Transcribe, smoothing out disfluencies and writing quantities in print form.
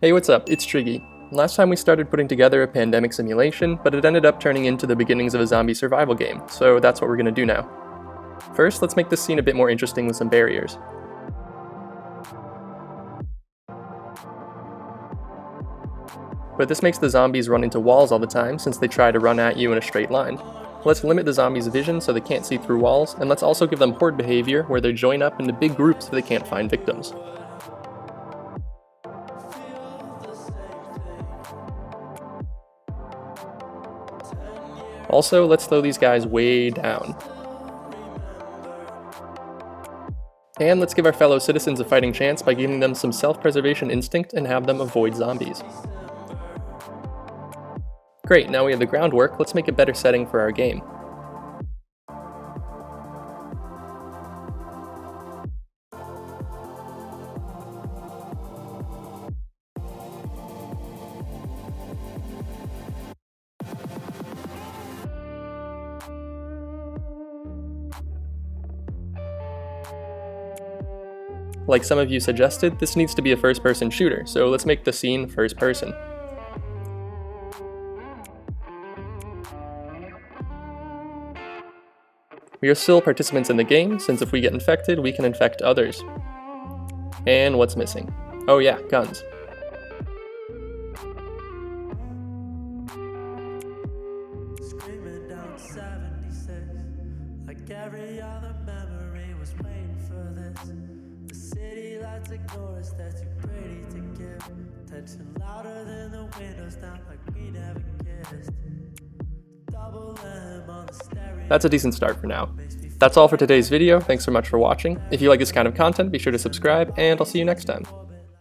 Hey, what's up? It's Triggy. Last time we started putting together a pandemic simulation, but it ended up turning into the beginnings of a zombie survival game, so that's what we're gonna do now. First, let's make this scene a bit more interesting with some barriers. But this makes the zombies run into walls all the time since they try to run at you in a straight line. Let's limit the zombies' vision so they can't see through walls, and let's also give them horde behavior where they join up into big groups so they can't find victims. Also, let's slow these guys way down. And let's give our fellow citizens a fighting chance by giving them some self-preservation instinct and have them avoid zombies. Great, now we have the groundwork, let's make a better setting for our game. Like some of you suggested, this needs to be a first-person shooter, so let's make the scene first-person. We are still participants in the game, since if we get infected, we can infect others. And what's missing? Oh yeah, guns. Every other memory was waiting for this. The city lights ignore us, that's too pretty to give. Tension louder than the windows down like we never kissed. Double M on the stereo. That's a decent start for now. That's all for today's video, thanks so much for watching. If you like this kind of content, be sure to subscribe, and I'll see you next time.